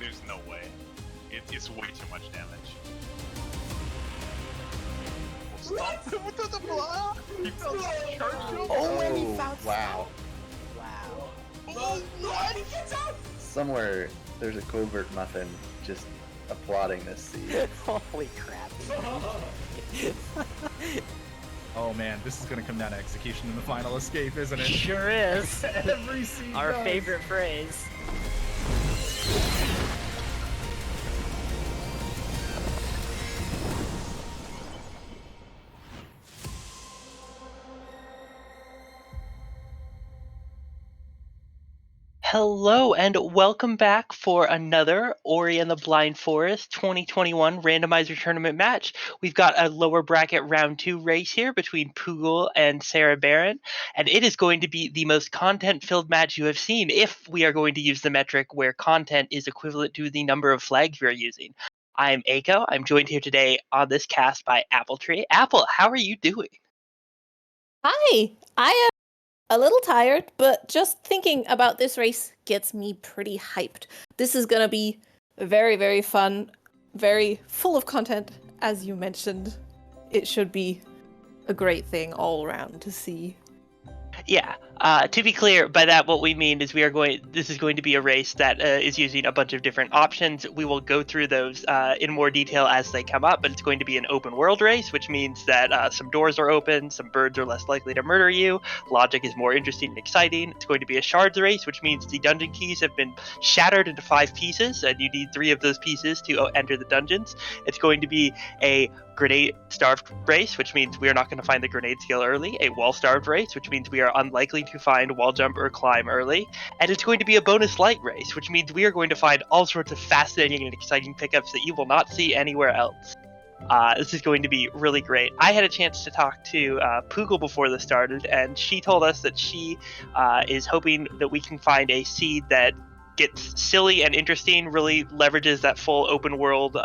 There's no way. It's way too much damage. Stop him with the block! He fell charge jump! Oh, and he found wow. Wow. Oh, And he gets out! Somewhere there's a covert muffin just applauding this seed. Holy crap. Oh man, this is gonna come down to execution in the final escape, isn't it? Sure is. Every seed Our does. favorite phrase. Hello and welcome back for another Ori and the Blind Forest 2021 Randomizer Tournament match. We've got a lower bracket round 2 race here between Poogle and cereberon, and it is going to be the most content-filled match you have seen if we are going to use the metric where content is equivalent to the number of flags we are using. I'm Aiko. I'm joined here today on this cast by Appletree. Apple, how are you doing? Hi, I am a little tired, but just thinking about this race gets me pretty hyped. This is gonna be very, very fun, very full of content, as you mentioned. It should be a great thing all around to see. Yeah. To be clear, by that what we mean is this is going to be a race that is using a bunch of different options. We will go through those in more detail as they come up, but it's going to be an open world race, which means that some doors are open, some birds are less likely to murder you, logic is more interesting and exciting. It's going to be a shards race, which means the dungeon keys have been shattered into 5 pieces, and you need 3 of those pieces to enter the dungeons. It's going to be a grenade starved race, which means we are not going to find the grenade skill early, a wall starved race, which means we are unlikely to find wall jump or climb early, and it's going to be a bonus light race, which means we are going to find all sorts of fascinating and exciting pickups that you will not see anywhere else. This is going to be really great. I had a chance to talk to Poogle before this started, and she told us that she is hoping that we can find a seed that gets silly and interesting, really leverages that full open world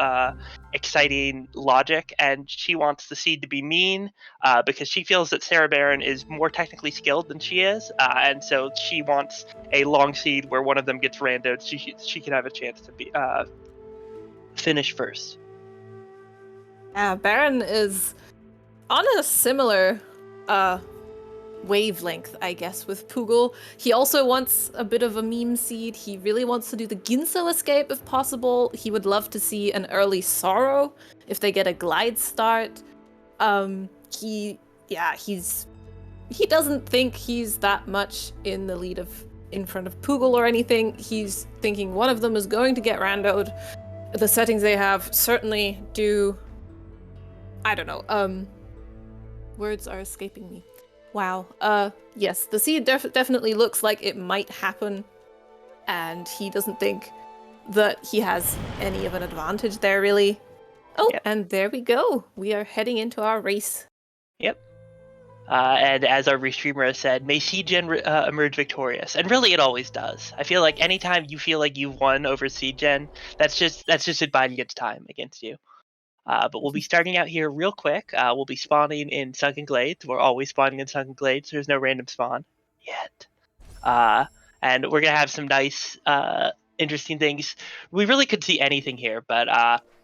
exciting logic, and she wants the seed to be mean because she feels that cereberon is more technically skilled than she is, and so she wants a long seed where one of them gets randoed so she can have a chance to be finish first. Baron is on a similar wavelength, I guess, with Poogle. He also wants a bit of a meme seed. He really wants to do the Ginso escape if possible. He would love to see an early sorrow if they get a glide start. He doesn't think he's that much in the lead in front of Poogle or anything. He's thinking one of them is going to get randoed. The settings they have certainly do. I don't know. Words are escaping me. Wow. Yes, the seed definitely looks like it might happen, and he doesn't think that he has any of an advantage there, really. Oh, yep. And there we go. We are heading into our race. Yep. And as our restreamer has said, may Seedgen emerge victorious. And really it always does. I feel like anytime you feel like you've won over Seedgen, that's just it biding its time against you. But we'll be starting out here real quick. We'll be spawning in Sunken Glades. We're always spawning in Sunken Glades. There's no random spawn yet. And we're going to have some nice, interesting things. We really could see anything here, but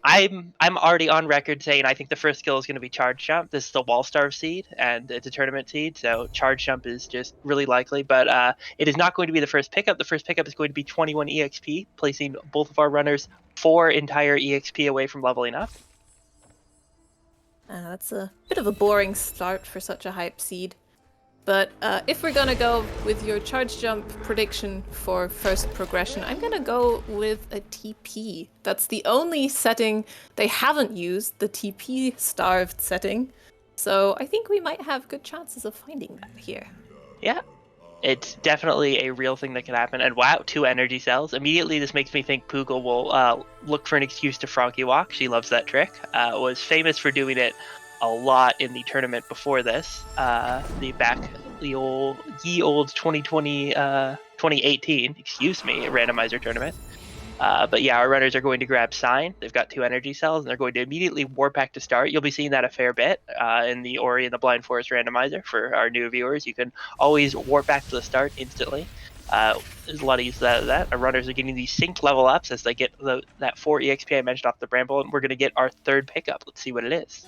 I'm already on record saying I think the first skill is going to be Charge Jump. This is the Wall Starve seed, and it's a tournament seed, so Charge Jump is just really likely. But it is not going to be the first pickup. The first pickup is going to be 21 EXP, placing both of our runners 4 entire EXP away from leveling up. That's a bit of a boring start for such a hype seed. But if we're gonna go with your charge jump prediction for first progression, I'm gonna go with a TP. That's the only setting they haven't used, the TP starved setting. So I think we might have good chances of finding that here. Yeah. It's definitely a real thing that can happen. And wow, 2 energy cells. Immediately, this makes me think Poogle will look for an excuse to Frankie Walk. She loves that trick. Was famous for doing it a lot in the tournament before this. The old 2018, excuse me, randomizer tournament. But yeah, our runners are going to grab Sign. They've got 2 energy cells, and they're going to immediately warp back to start. You'll be seeing that a fair bit in the Ori and the Blind Forest randomizer. For our new viewers, you can always warp back to the start instantly. There's a lot of use of that. Our runners are getting these synced level ups as they get that 4 EXP I mentioned off the Bramble, and we're going to get our 3rd pickup. Let's see what it is.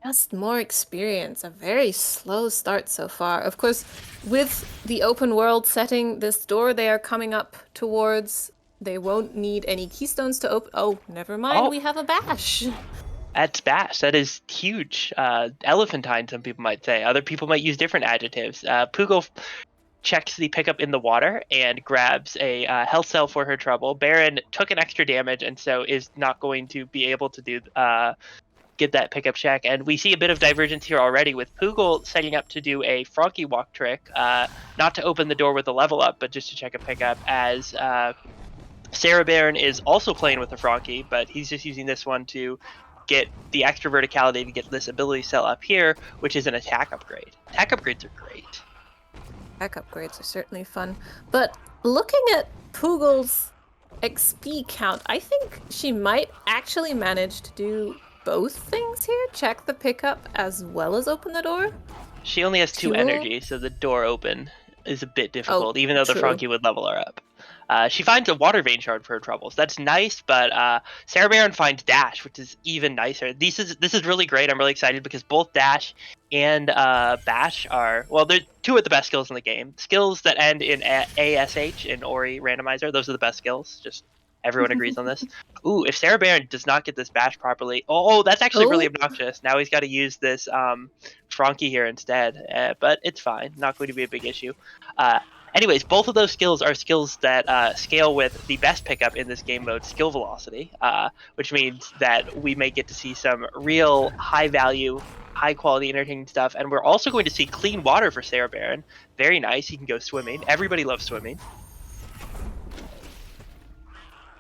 Just more experience. A very slow start so far. Of course, with the open world setting, this door they are coming up towards, they won't need any keystones to open. Oh, never mind. Oh. We have a bash. That's bash. That is huge. Elephantine, some people might say. Other people might use different adjectives. Poogle checks the pickup in the water and grabs a health cell for her trouble. Baron took an extra damage and so is not going to be able to do get that pickup check. And we see a bit of divergence here already with Poogle setting up to do a Froggy Walk trick, not to open the door with a level up, but just to check a pickup, as cereberon is also playing with a Froggy, but he's just using this one to get the extra verticality to get this ability cell up here, which is an attack upgrade. Attack upgrades are great. Attack upgrades are certainly fun. But looking at Poogle's XP count, I think she might actually manage to do both things here. Check the pickup as well as open the door. She only has 2 Cool. energy, so the door open is a bit difficult, even though the true. Froggy would level her up. She finds a water vein shard for her troubles. That's nice, but cereberon finds dash, which is even nicer. This is really great. I'm really excited because both dash and bash are, well, they're 2 of the best skills in the game. Skills that end in ASH in Ori Randomizer, those are the best skills. Just everyone agrees on this. Ooh, if cereberon does not get this bash properly, oh, that's actually really obnoxious. Now he's got to use this Frankie here instead, but it's fine. Not going to be a big issue. Anyways, both of those skills are skills that scale with the best pickup in this game mode, skill velocity, which means that we may get to see some real high value, high quality, entertaining stuff. And we're also going to see clean water for cereberon. Very nice. He can go swimming. Everybody loves swimming.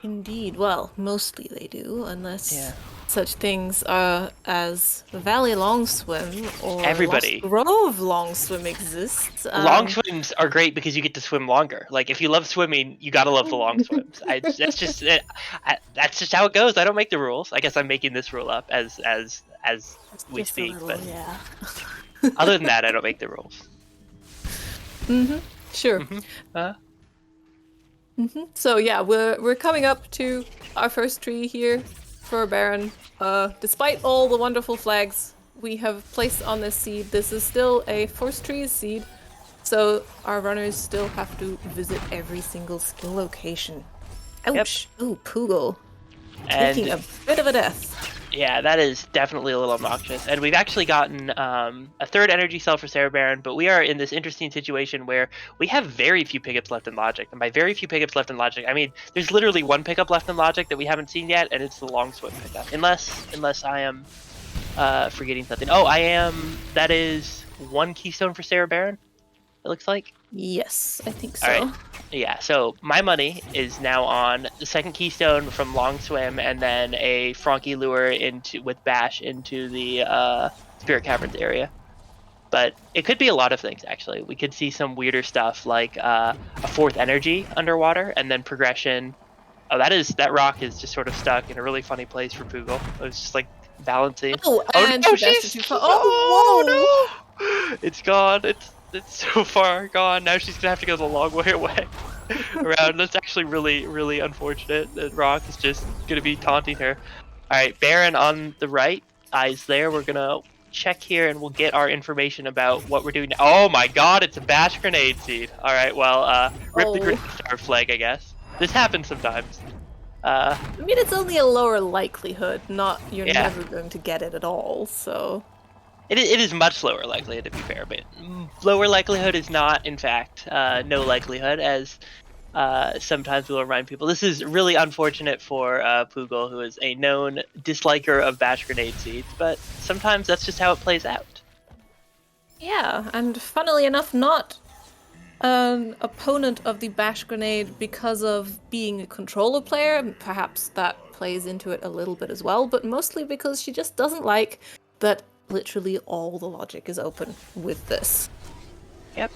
Indeed. Well, mostly they do, unless Yeah. such things as Valley Long Swim or Everybody. Lost Grove Long Swim exists. Long swims are great because you get to swim longer. Like, if you love swimming, you gotta love the long swims. That's just how it goes. I don't make the rules. I guess I'm making this rule up as we Just a speak. little, But yeah. other than that, I don't make the rules. Sure. So yeah, we're coming up to our first tree here for Baron. Despite all the wonderful flags we have placed on this seed, this is still a Force Trees seed, so our runners still have to visit every single skill location. Ouch! Ooh, Poogle. Taking a bit of a death. Yeah, that is definitely a little obnoxious. And we've actually gotten a 3rd energy cell for cereberon, but we are in this interesting situation where we have very few pickups left in Logic. And by very few pickups left in Logic, I mean there's literally 1 pickup left in Logic that we haven't seen yet, and it's the long swim pickup. Unless I am forgetting something. Oh, I am. That is 1 keystone for cereberon, it looks like. Yes, I think so. All right. Yeah, so my money is now on the 2nd keystone from Long Swim, and then a Frankie lure with Bash into the Spirit Caverns area. But it could be a lot of things, actually. We could see some weirder stuff like a 4th energy underwater, and then progression. Oh, that rock is just sort of stuck in a really funny place for Poogle. It was just like balancing. Oh, and no, she dashed too far. Oh, whoa! no! It's gone. It's so far gone. Now she's gonna have to go the long way away around. That's actually really, really unfortunate. The rock is just gonna be taunting her. All right, Baron on the right, eyes there. We're gonna check here and we'll get our information about what we're doing. Oh my God, it's a bash grenade seed. All right, well, rip the grenade star flag, I guess. This happens sometimes. I mean, it's only a lower likelihood. You're never going to get it at all. So. It is much lower likelihood, to be fair, but lower likelihood is not, in fact, no likelihood, as sometimes we'll remind people. This is really unfortunate for Poogle, who is a known disliker of bash grenade seeds, but sometimes that's just how it plays out. Yeah, and funnily enough, not an opponent of the bash grenade because of being a controller player. Perhaps that plays into it a little bit as well, but mostly because she just doesn't like that literally all the logic is open with this. Yep.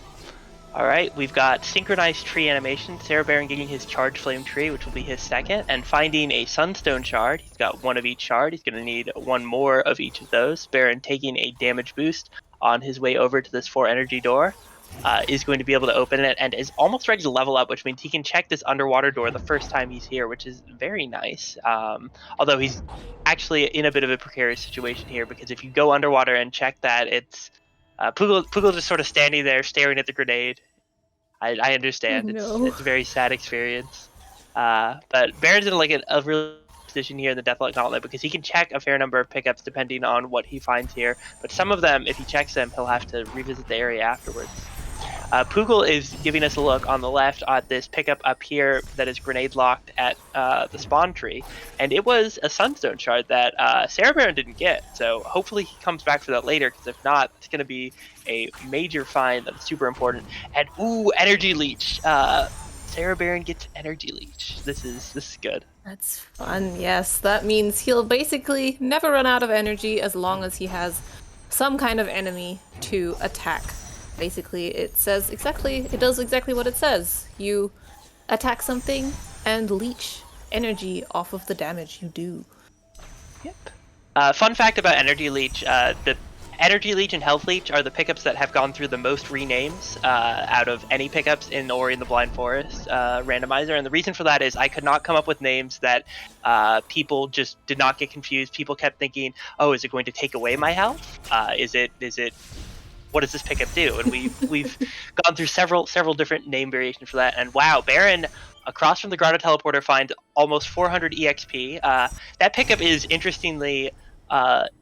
All right, we've got synchronized tree animation. Cereberon getting his charge flame tree, which will be his second, and finding a sunstone shard. He's got one of each shard. He's going to need one more of each of those. Baron taking a damage boost on his way over to this 4 energy door. Is going to be able to open it and is almost ready to level up, which means he can check this underwater door the first time he's here, which is very nice. Although he's actually in a bit of a precarious situation here, because if you go underwater and check that, it's Poogle just sort of standing there staring at the grenade. I understand. No. It's a very sad experience. But Baron's in like a real position here in the Deathlock Gauntlet because he can check a fair number of pickups depending on what he finds here. But some of them, if he checks them, he'll have to revisit the area afterwards. Poogle is giving us a look on the left at this pickup up here that is grenade locked at the spawn tree, and it was a sunstone shard that cereberon didn't get. So hopefully he comes back for that later, because if not, it's going to be a major find that's super important. And ooh, energy leech. cereberon gets energy leech. This is good. That's fun. Yes, that means he'll basically never run out of energy as long as he has some kind of enemy to attack. Basically, it does exactly what it says. You attack something and leech energy off of the damage you do. Yep. Fun fact about energy leech: the energy leech and health leech are the pickups that have gone through the most renames out of any pickups in Ori and the Blind Forest randomizer. And the reason for that is I could not come up with names that people just did not get confused. People kept thinking, "Oh, is it going to take away my health? Is it? What does this pickup do?" And we've gone through several different name variations for that. And wow, Baron across from the Grotto Teleporter finds almost 400 EXP. That pickup is interestingly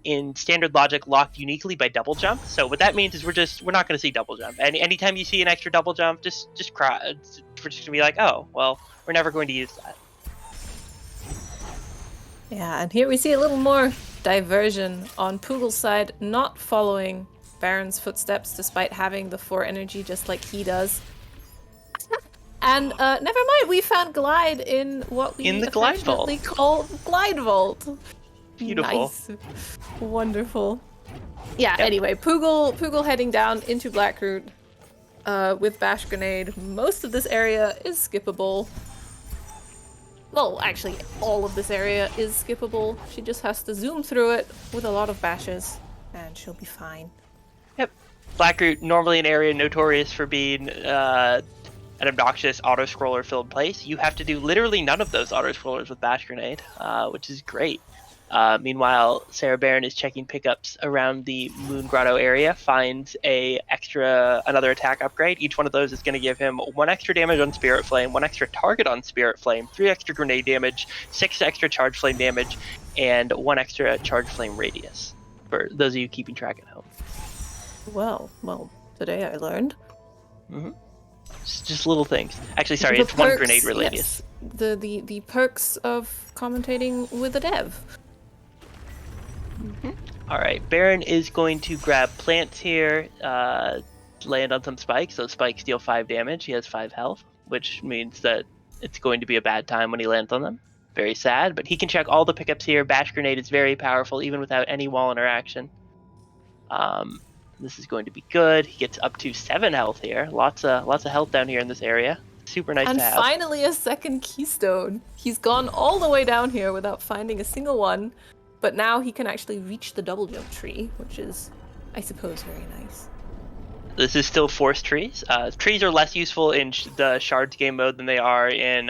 in standard logic locked uniquely by double jump. So what that means is we're not going to see double jump. And anytime you see an extra double jump, just cry. We're just going to be like, oh well, we're never going to use that. Yeah, and here we see a little more diversion on Poogle's side, not following Baron's footsteps despite having the 4 energy just like he does. And never mind, we found Glide in what we In the Glide Vault. affectionately call Glide Vault. Beautiful. Nice. Wonderful. Yeah, Yep. anyway, Poogle heading down into Blackroot with Bash Grenade. Most of this area is skippable. Well, actually, all of this area is skippable. She just has to zoom through it with a lot of bashes, and she'll be fine. Yep. Blackroot, normally an area notorious for being an obnoxious auto-scroller filled place. You have to do literally none of those auto-scrollers with Bash Grenade, which is great. Meanwhile, cereberon is checking pickups around the Moon Grotto area, finds another attack upgrade. Each one of those is going to give him 1 extra damage on Spirit Flame, 1 extra target on Spirit Flame, 3 extra grenade damage, 6 extra charge flame damage, and 1 extra charge flame radius, for those of you keeping track at home. Well, today I learned. Mm-hmm. Just little things. Actually, sorry, it's 1 grenade radius. Yes. The perks of commentating with a dev. Mm-hmm. All right, Baron is going to grab plants here, land on some spikes. Those spikes deal 5 damage. He has 5 health, which means that it's going to be a bad time when he lands on them. Very sad, but he can check all the pickups here. Bash Grenade is very powerful, even without any wall interaction. This is going to be good. He gets up to 7 health here. Lots of health down here in this area. Super nice and to have. And finally a second keystone. He's gone all the way down here without finding a single one, but now he can actually reach the double jump tree, which is, I suppose, very nice. This is still forest trees. Trees are less useful in the shards game mode than they are in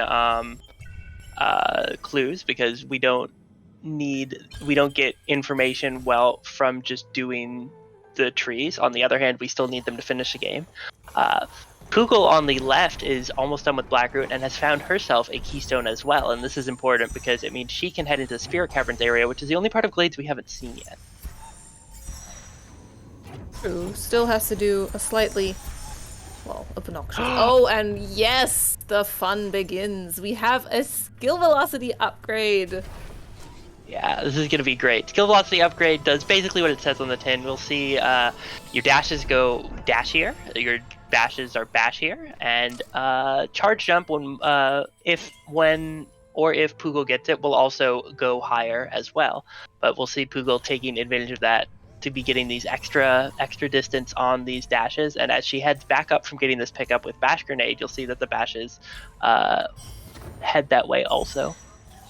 clues, because we don't get information from just doing the trees. On the other hand, we still need them to finish the game. Poogle on the left is almost done with Blackroot and has found herself a keystone as well, and this is important because it means she can head into the Spirit Caverns area, which is the only part of Glades we haven't seen yet. True. Still has to do a slightly, obnoxious. Oh, and yes, the fun begins. We have a skill velocity upgrade. Yeah, this is going to be great. Skill velocity upgrade does basically what it says on the tin. We'll see your dashes go dashier, your bashes are bashier, and charge jump if Poogle gets it will also go higher as well. But we'll see Poogle taking advantage of that to be getting these extra distance on these dashes. And as she heads back up from getting this pickup with Bash Grenade, you'll see that the bashes head that way also.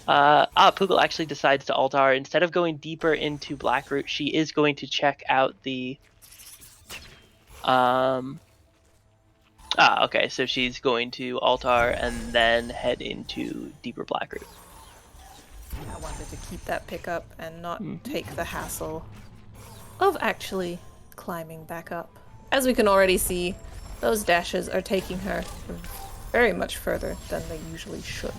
Poogle actually decides to altar. Instead of going deeper into Blackroot, she is going to check out the... okay, so she's going to altar and then head into deeper Blackroot. I wanted to keep that pickup and not take the hassle of actually climbing back up. As we can already see, those dashes are taking her very much further than they usually should.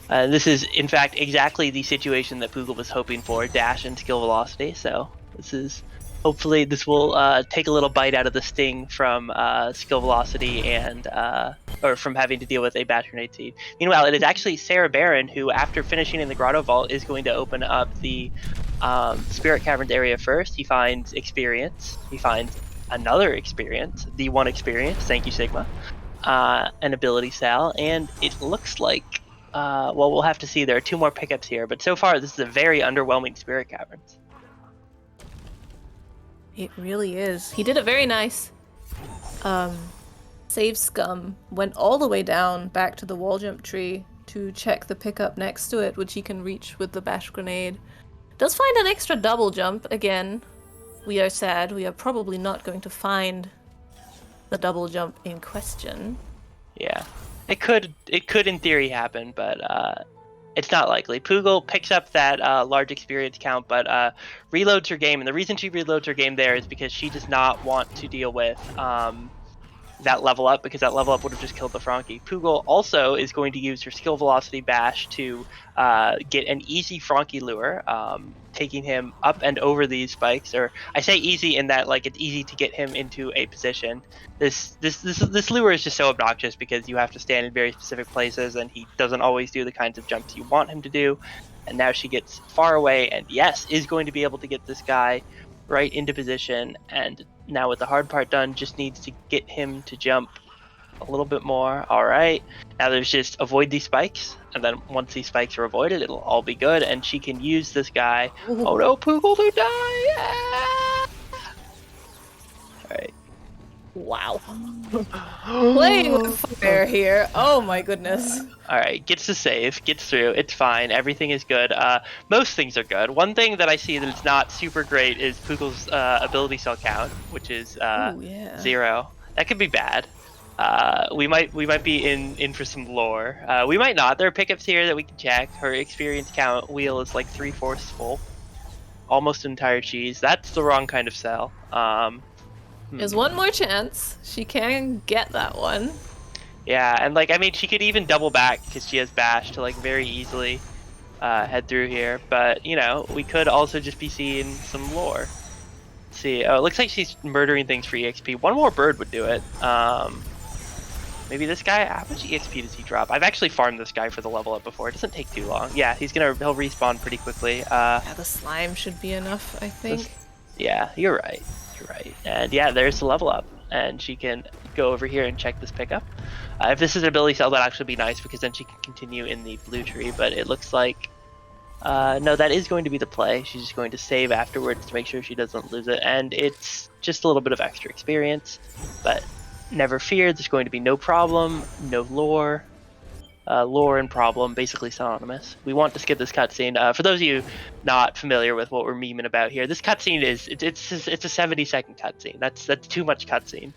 This is, in fact, exactly the situation that Poogle was hoping for, dash and skill velocity. So this is, hopefully this will take a little bite out of the sting from skill velocity and, or from having to deal with a Bash Grenade seed. Meanwhile, it is actually cereberon who, after finishing in the Grotto Vault, is going to open up the Spirit Caverns area first. He finds experience. He finds another experience, the one experience, thank you Sigma, an ability cell, and it looks like, well, we'll have to see. There are 2 more pickups here, but so far this is a very underwhelming Spirit Caverns. It really is. He did it very nice. Save Scum went all the way down back to the wall jump tree to check the pickup next to it, which he can reach with the Bash Grenade. Does find an extra double jump. Again, we are sad. We are probably not going to find the double jump in question. Yeah, it could in theory happen, but it's not likely. Poogle picks up that large experience count, but reloads her game, and the reason she reloads her game there is because she does not want to deal with that level up, because that level up would have just killed the Frankie. Poogle also is going to use her skill velocity bash to get an easy Frankie lure, taking him up and over these spikes. Or I say easy in that, like, it's easy to get him into a position. This lure is just so obnoxious because you have to stand in very specific places, and he doesn't always do the kinds of jumps you want him to do. And now she gets far away, and yes, is going to be able to get this guy right into position. And now with the hard part done, just needs to get him to jump a little bit more. All right, now there's just avoid these spikes, and then once these spikes are avoided, it'll all be good, and she can use this guy. Oh no, Poogle to die! Yeah! All right. Wow. Playing with fire here. Oh my goodness. All right, gets the save, gets through. It's fine. Everything is good. Most things are good. One thing that I see that is not super great is Poogle's ability cell count, which is 0. That could be bad. We might be in for some lore. We might not. There are pickups here that we can check. Her experience count wheel is like 3/4 full, almost an entire cheese. That's the wrong kind of cell. There's one more chance. She can get that one. Yeah, and like, I mean, she could even double back because she has bash to like very easily head through here. But you know, we could also just be seeing some lore. Let's see, oh, it looks like she's murdering things for EXP. One more bird would do it. Maybe this guy. How much EXP does he drop? I've actually farmed this guy for the level up before. It doesn't take too long. Yeah, he'll respawn pretty quickly. Yeah, the slime should be enough, I think. Yeah, you're right. You're right. And yeah, there's the level up, and she can go over here and check this pickup. If this is an ability cell, that'd actually be nice because then she can continue in the blue tree. But it looks like no, that is going to be the play. She's just going to save afterwards to make sure she doesn't lose it, and it's just a little bit of extra experience. But never fear, there's going to be no problem, no lore. Lore and problem, basically synonymous. We want to skip this cutscene. For those of you not familiar with what we're memeing about here, this cutscene is it's a 70-second cutscene. That's too much cutscene.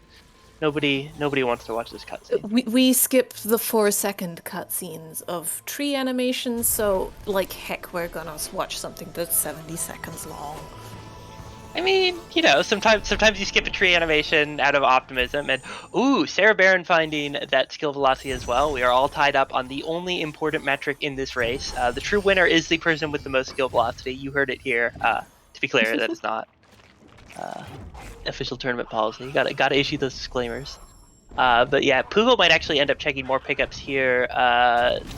Nobody wants to watch this cutscene. We skipped the 4-second cutscenes of tree animations, so like heck, we're gonna watch something that's 70 seconds long. I mean, you know, sometimes you skip a tree animation out of optimism, and ooh, cereberon finding that skill velocity as well. We are all tied up on the only important metric in this race. The true winner is the person with the most skill velocity. You heard it here. To be clear, that is not official tournament policy. Gotta issue those disclaimers. But yeah, Poogle might actually end up checking more pickups here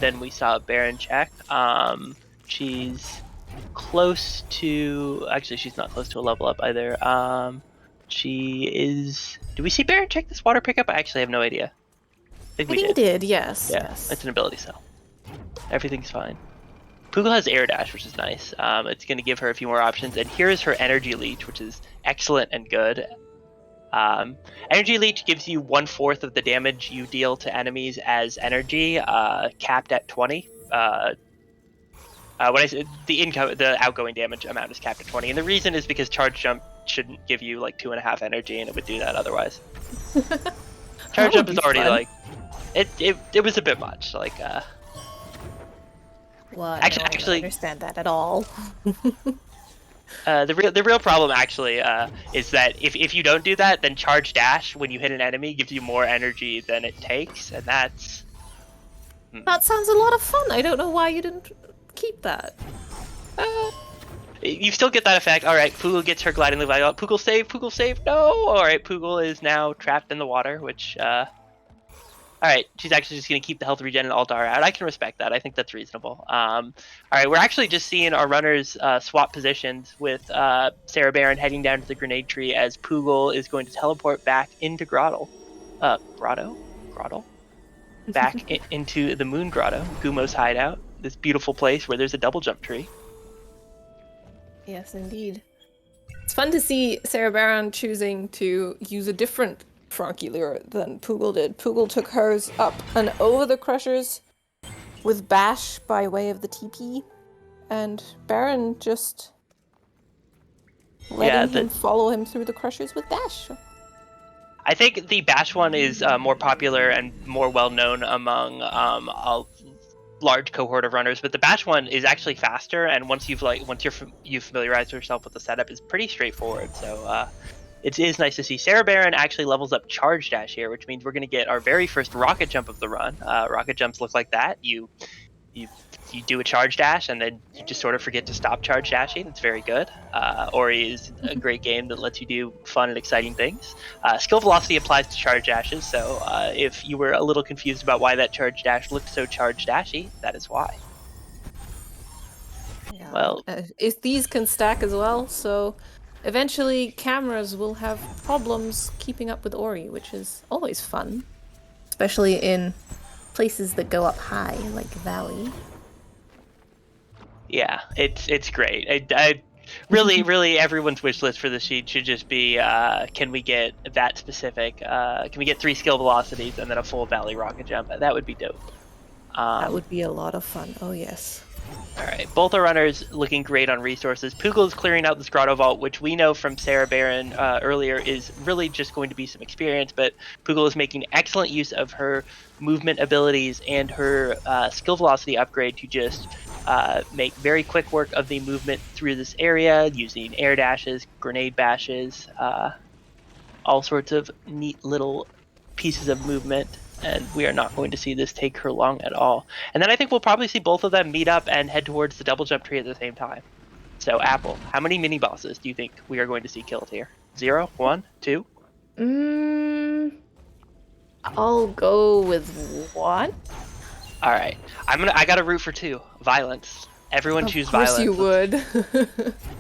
than we saw Baron check. She's close to, actually she's not close to a level up either. She is, do we see Baron check this water pickup? I actually have no idea. I think we did. Yes. Yeah, yes. it's an ability cell. Everything's fine. Poogle has air dash, which is nice. It's going to give her a few more options. And here is her energy leech, which is excellent and good. Energy leech gives you 1/4 of the damage you deal to enemies as energy, capped at 20. When I say the outgoing damage amount is capped at 20, and the reason is because charge jump shouldn't give you like 2.5 energy, and it would do that otherwise. Charge jump is already fun. like it was a bit much. Like Well, actually, I don't understand that at all. the real problem actually is that if you don't do that, then charge dash when you hit an enemy gives you more energy than it takes, and that's That sounds a lot of fun. I don't know why you didn't keep that. you still get that effect. All right, Poogle gets her gliding leap out. Poogle save. Poogle save. No. All right, Poogle is now trapped in the water, which. All right, she's actually just going to keep the health regen and Altar out. I can respect that. I think that's reasonable. All right, we're actually just seeing our runners swap positions with cereberon heading down to the grenade tree as Poogle is going to teleport back into Grotto. Grotto? Back into the Moon Grotto, Gumo's hideout. This beautiful place where there's a double jump tree. Yes, indeed. It's fun to see cereberon choosing to use a different Frankie lure than Poogle did. Poogle took hers up and over the crushers with Bash by way of the TP, and Baron just letting him follow him through the crushers with Dash. I think the Bash one is more popular and more well known among a large cohort of runners, but the Bash one is actually faster, and once you've familiarized yourself with the setup, is pretty straightforward. So it is nice to see. Cereberon actually levels up Charge Dash here, which means we're going to get our very first rocket jump of the run. Rocket jumps look like that. You do a Charge Dash, and then you just sort of forget to stop Charge Dashing. It's very good. Ori is a great game that lets you do fun and exciting things. Skill Velocity applies to Charge Dashes, so if you were a little confused about why that Charge Dash looked so Charge Dashy, that is why. Yeah. Well, if these can stack as well, so eventually cameras will have problems keeping up with Ori, which is always fun, especially in places that go up high, like Valley. yeah, it's great. I really everyone's wish list for the sheet should just be can we get that specific? Can we get 3 skill velocities and then a full Valley rocket jump? That would be dope. That would be a lot of fun. Oh yes. All right, both our runners looking great on resources. Poogle is clearing out this Grotto Vault, which we know from cereberon earlier is really just going to be some experience, but Poogle is making excellent use of her movement abilities and her skill velocity upgrade to just make very quick work of the movement through this area, using air dashes, grenade bashes, all sorts of neat little pieces of movement. And we are not going to see this take her long at all. And then I think we'll probably see both of them meet up and head towards the double jump tree at the same time. So, Apple, how many mini bosses do you think we are going to see killed here? 0, 1, 2? I'll go with 1. All right, I got to root for 2. Violence. Everyone choose violence. Of course you would.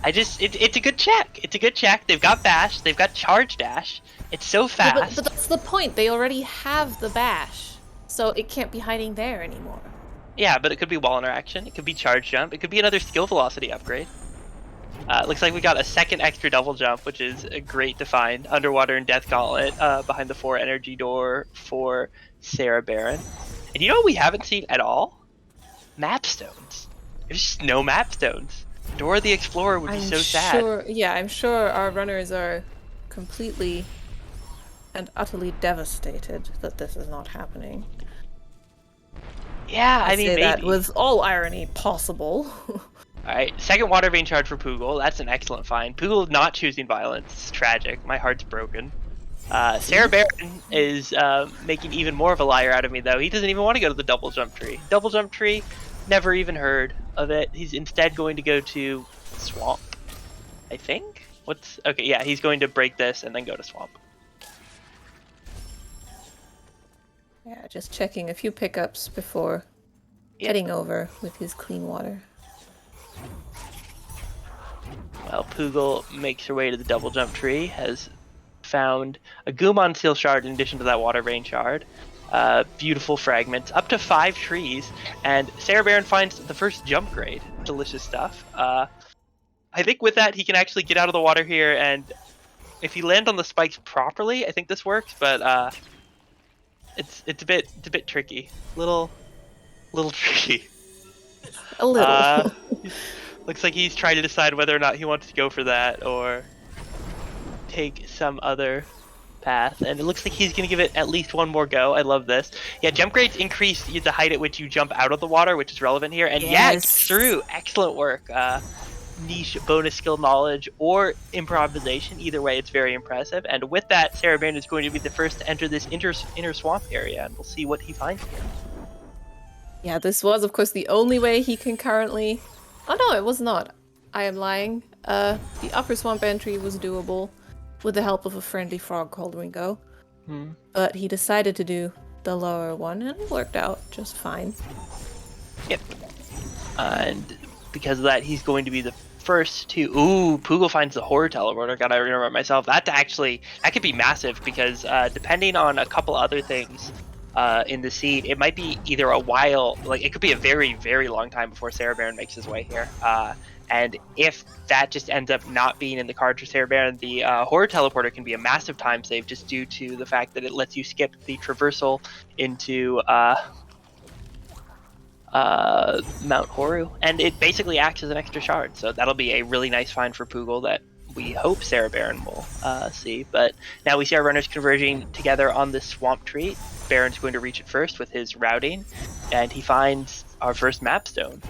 It's a good check. It's a good check. They've got Bash. They've got Charge Dash. It's so fast. Yeah, but that's the point. They already have the Bash, so it can't be hiding there anymore. Yeah, but it could be wall interaction. It could be charge jump. It could be another skill velocity upgrade. Looks like we got a second extra double jump, which is great to find. Underwater and Death Gauntlet behind the 4 energy door for cereberon. And you know what we haven't seen at all? Map stones. There's just no map stones. Dora the Explorer would be so sad. Yeah, I'm sure our runners are completely and utterly devastated that this is not happening. Yeah, I mean, say maybe. that with all irony possible. Alright, second water vein charge for Poogle. That's an excellent find. Poogle not choosing violence. It's tragic. My heart's broken. Cereberon is making even more of a liar out of me, though. He doesn't even want to go to the double jump tree. Double jump tree, never even heard of it. He's instead going to go to Swamp, I think? Okay, yeah, he's going to break this and then go to Swamp. Yeah, just checking a few pickups before heading over with his clean water. Well, Poogle makes her way to the double jump tree, has found a Gumon Seal Shard in addition to that water vein shard. beautiful fragments, up to 5 trees, and cereberon finds the first jump grade. Delicious stuff. I think with that he can actually get out of the water here, and if he lands on the spikes properly, I think this works. But it's a bit tricky, little tricky. A little. Looks like he's trying to decide whether or not he wants to go for that or take some other path, and it looks like he's going to give it at least one more go. I love this. Yeah, jump grades increase the height at which you jump out of the water, which is relevant here. And yeah, it's through. Excellent work. Niche bonus skill knowledge or improvisation. Either way, it's very impressive. And with that, cereberon is going to be the first to enter this inner swamp area, and we'll see what he finds here. Yeah, this was, of course, the only way he can currently... Oh no, it was not. I am lying. The upper swamp entry was doable with the help of a friendly frog called Ringo. But he decided to do the lower one, and it worked out just fine. Yep. And because of that, he's going to be the first to... Ooh, Poogle finds the horror teleporter. Gotta remember myself. That could be massive, because depending on a couple other things in the seed, it might be either a while, like it could be a very, very long time before cereberon makes his way here. And if that just ends up not being in the cards for cereberon, the horror teleporter can be a massive time save, just due to the fact that it lets you skip the traversal into Mount Horu, and it basically acts as an extra shard. So that'll be a really nice find for Poogle that we hope cereberon will see. But now we see our runners converging together on this swamp tree. Baron's going to reach it first with his routing, and he finds our first map stone.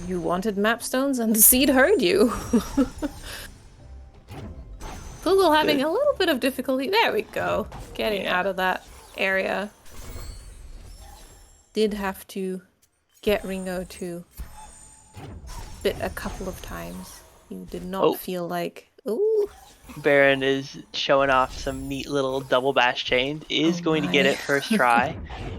You wanted map stones, and the seed heard you. Poogle having a little bit of difficulty. There we go. Getting out of that area. Did have to get Ringo to bit a couple of times. You did not feel like... Ooh. Baron is showing off some neat little double bash chains. Is going to get it first try.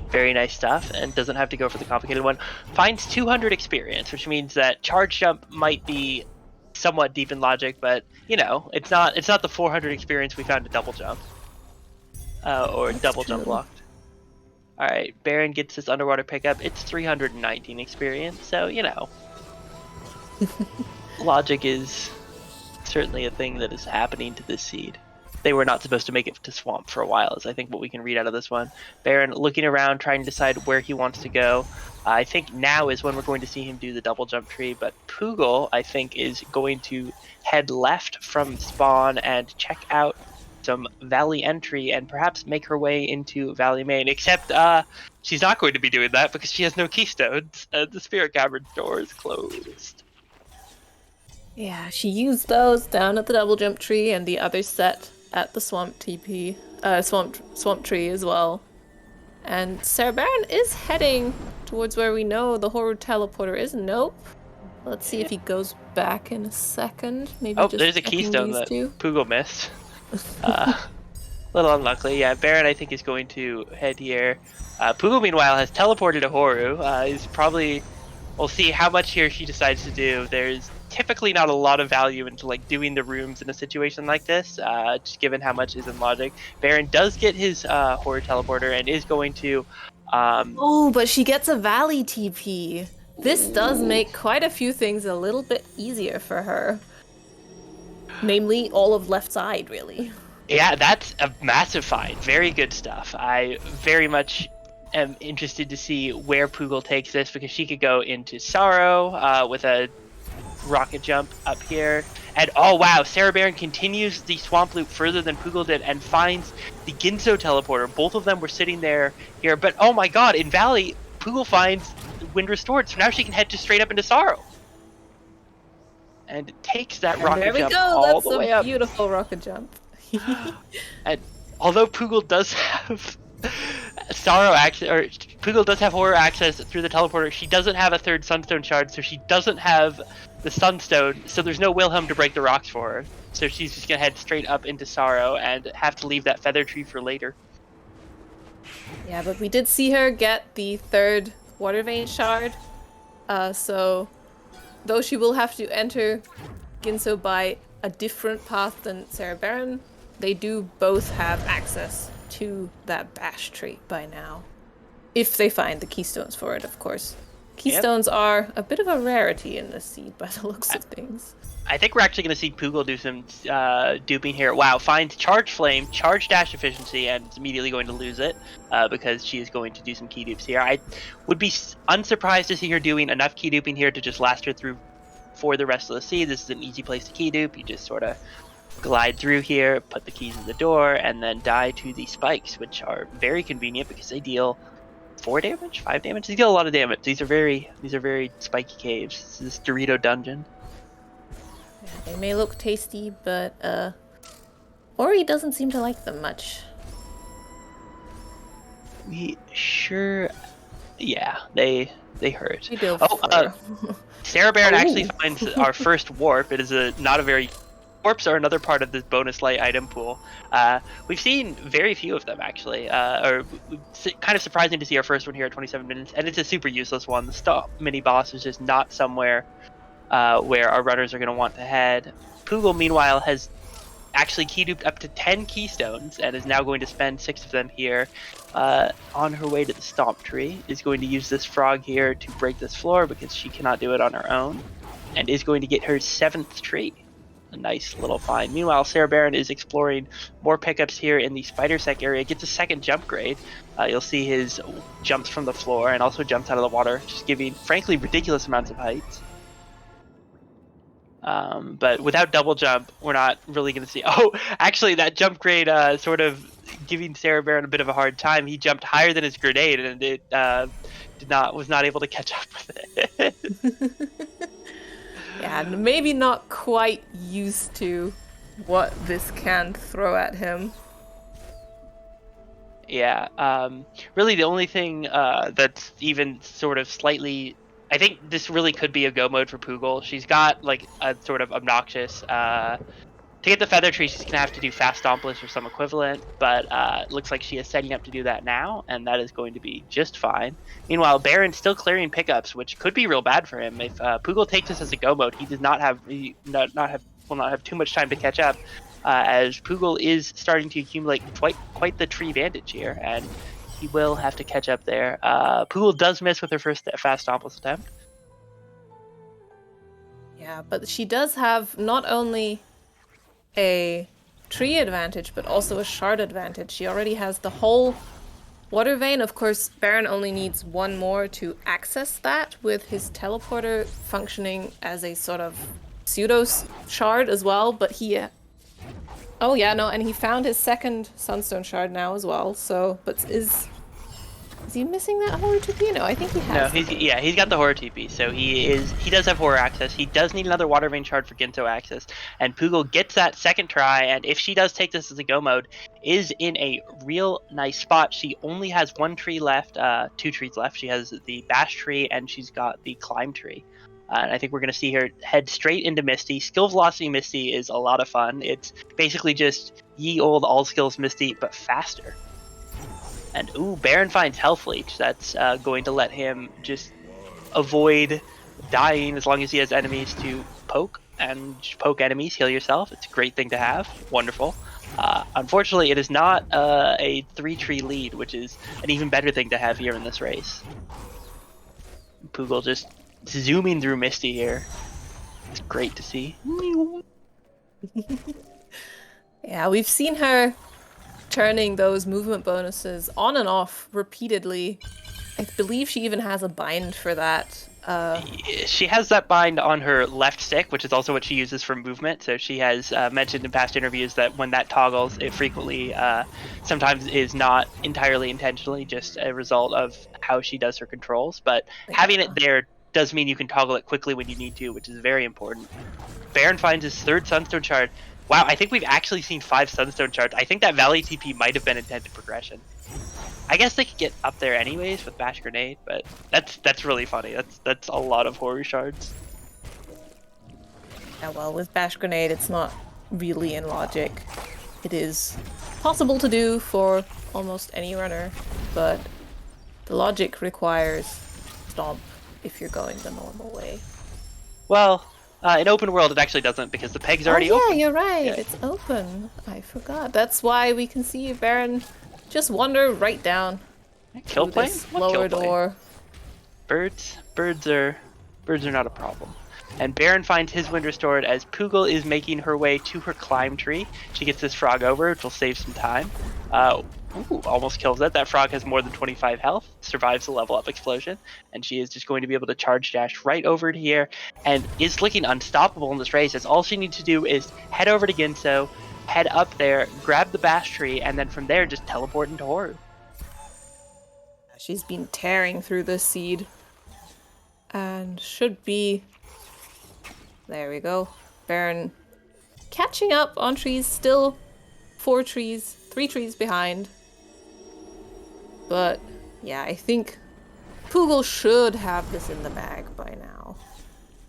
Very nice stuff, and doesn't have to go for the complicated one. Finds 200 experience, which means that charge jump might be somewhat deep in logic, but you know, it's not the 400 experience we found at double jump. Or That's double true. jump locked. Alright, Baron gets this underwater pickup. It's 319 experience, so you know. Logic is certainly a thing that is happening to this seed. They were not supposed to make it to swamp for a while, is I think what we can read out of this one. Baron looking around, trying to decide where he wants to go. I think now is when we're going to see him do the double jump tree, but Poogle, I think, is going to head left from spawn and check out some Valley entry and perhaps make her way into Valley main, except she's not going to be doing that because she has no keystones. The Spirit Cavern's door is closed. Yeah, she used those down at the double jump tree and the other set at the swamp swamp tree as well. And cereberon is heading towards where we know the horror teleporter is. Nope. Let's see if he goes back in a second. Maybe just there's a keystone that Poogle missed. Little unlucky. Yeah, Baron I think is going to head here. Poogle meanwhile has teleported to Horu. He's probably... We'll see how much here she decides to do. There's typically not a lot of value into like doing the rooms in a situation like this, just given how much is in logic. Baron does get his horror teleporter and is going to... Oh, but she gets a Valley TP. This does make quite a few things a little bit easier for her. Namely, all of left side, really. Yeah, that's a massive find. Very good stuff. I very much am interested to see where Poogle takes this, because she could go into Sorrow with a rocket jump up here. And oh wow, cereberon continues the swamp loop further than Poogle did and finds the Ginso teleporter. Both of them were sitting there here, but oh my god, in Valley, Poogle finds Wind Restored, so now she can head just straight up into Sorrow. And takes that rocket jump all the way up. That's a beautiful rocket jump. And although Poogle does have Sorrow access, or Poogle does have horror access through the teleporter, she doesn't have a third Sunstone shard, so she doesn't have the Sunstone, so there's no Wilhelm to break the rocks for her. So she's just gonna head straight up into Sorrow and have to leave that Feather Tree for later. Yeah, but we did see her get the third Water Vein shard, so though she will have to enter Ginso by a different path than cereberon, they do both have access to that bash tree by now. If they find the keystones for it, of course. Keystones are a bit of a rarity in this seed by the looks of things. I think we're actually going to see Poogle do some duping here. Wow, finds Charge Flame, Charge Dash Efficiency, and is immediately going to lose it because she is going to do some key dupes here. I would be unsurprised to see her doing enough key duping here to just last her through for the rest of the seed. This is an easy place to key dupe. You just sort of glide through here, put the keys in the door, and then die to the spikes, which are very convenient because they deal 4 damage, 5 damage. They deal a lot of damage. These are very spiky caves. This is Dorito Dungeon. Yeah, they may look tasty, but Ori doesn't seem to like them much. Yeah, they hurt. They do. cereberon actually finds our first warp. It is not a very... Warps are another part of this bonus light item pool. We've seen very few of them, actually. Kind of surprising to see our first one here at 27 minutes, and it's a super useless one. The stop mini boss is just not somewhere where our runners are going to want to head. Poogle, meanwhile, has actually key duped up to 10 keystones and is now going to spend 6 of them here on her way to the stomp tree. Is going to use this frog here to break this floor because she cannot do it on her own, and is going to get her 7th tree. A nice little find. Meanwhile, cereberon is exploring more pickups here in the spider sec area. Gets a 2nd jump grade. You'll see his jumps from the floor and also jumps out of the water, just giving, frankly, ridiculous amounts of heights. But without double jump, we're not really going to see... Oh, actually, that jump grade sort of giving cereberon a bit of a hard time. He jumped higher than his grenade, and it was not able to catch up with it. Yeah, maybe not quite used to what this can throw at him. Yeah, really the only thing that's even sort of slightly... I think this really could be a go mode for Poogle. She's got like a sort of obnoxious... to get the feather tree, she's going to have to do fast stompless or some equivalent, but it looks like she is setting up to do that now, and that is going to be just fine. Meanwhile, Baron's still clearing pickups, which could be real bad for him. If Poogle takes this as a go mode, he will not have too much time to catch up, as Poogle is starting to accumulate quite the tree advantage here, and he will have to catch up there. Poogle does miss with her first fast stompless attempt. Yeah, but she does have not only a tree advantage, but also a shard advantage. She already has the whole water vein. Of course, Baron only needs one more to access that, with his teleporter functioning as a sort of pseudo shard as well. But he... Oh yeah, no, and he found his 2nd sunstone shard now as well. So, but is he missing that horror TP? No, I think he has. No, he's got the horror TP, so he does have horror access. He does need another water vein shard for Ginto access, and Poogle gets that 2nd try, and if she does take this as a go mode, is in a real nice spot. She only has 1 tree left, 2 trees left. She has the bash tree, and she's got the climb tree. And I think we're going to see her head straight into Misty. Skill Velocity Misty is a lot of fun. It's basically just ye old all skills Misty, but faster. And ooh, Baron finds Health Leech. That's going to let him just avoid dying as long as he has enemies to poke. And poke enemies, heal yourself. It's a great thing to have. Wonderful. Unfortunately, it is not a 3-tree lead, which is an even better thing to have here in this race. Poogle just zooming through Misty here. It's great to see. Yeah, we've seen her turning those movement bonuses on and off repeatedly. I believe she even has a bind for that. She has that bind on her left stick, which is also what she uses for movement. So she has mentioned in past interviews that when that toggles, it frequently sometimes is not entirely intentionally, just a result of how she does her controls. But having it there does mean you can toggle it quickly when you need to, which is very important. Baron finds his 3rd Sunstone Shard. Wow, I think we've actually seen 5 Sunstone Shards. I think that Valley TP might have been intended progression. I guess they could get up there anyways with Bash Grenade, but that's really funny. That's a lot of Horror Shards. Yeah, well, with Bash Grenade, it's not really in logic. It is possible to do for almost any runner, but the logic requires Stomp if you're going the normal way. Well, in open world, it actually doesn't, because the peg's already open. Yeah, you're right. Yeah. It's open. I forgot. That's why we can see Baron just wander right down Kill through plane? this What lower kill plane? door. Birds are not a problem. And Baron finds his wind restored as Poogle is making her way to her climb tree. She gets this frog over, which will save some time. Ooh, almost kills it. That frog has more than 25 health, survives the level up explosion, and she is just going to be able to charge dash right over to here, and is looking unstoppable in this race, as all she needs to do is head over to Ginso, head up there, grab the bash tree, and then from there just teleport into Horu. She's been tearing through this seed. And should be... There we go. Baron catching up on trees, still 3 trees behind. But yeah, I think Poogle should have this in the bag by now.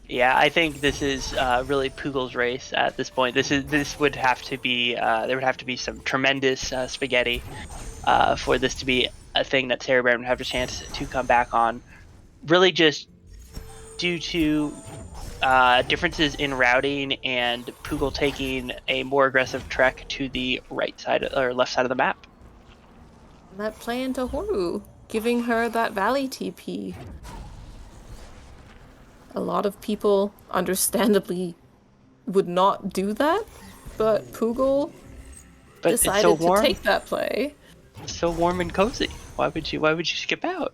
Yeah, I think this is really Poogle's race at this point. This would have to be there would have to be some tremendous spaghetti for this to be a thing that cereberon would have a chance to come back on. Really, just due to differences in routing and Poogle taking a more aggressive trek to the right side or left side of the map. That play into Horu, giving her that valley TP. A lot of people, understandably, would not do that, but Poogle decided to take that play. It's so warm and cozy. Why would you skip out?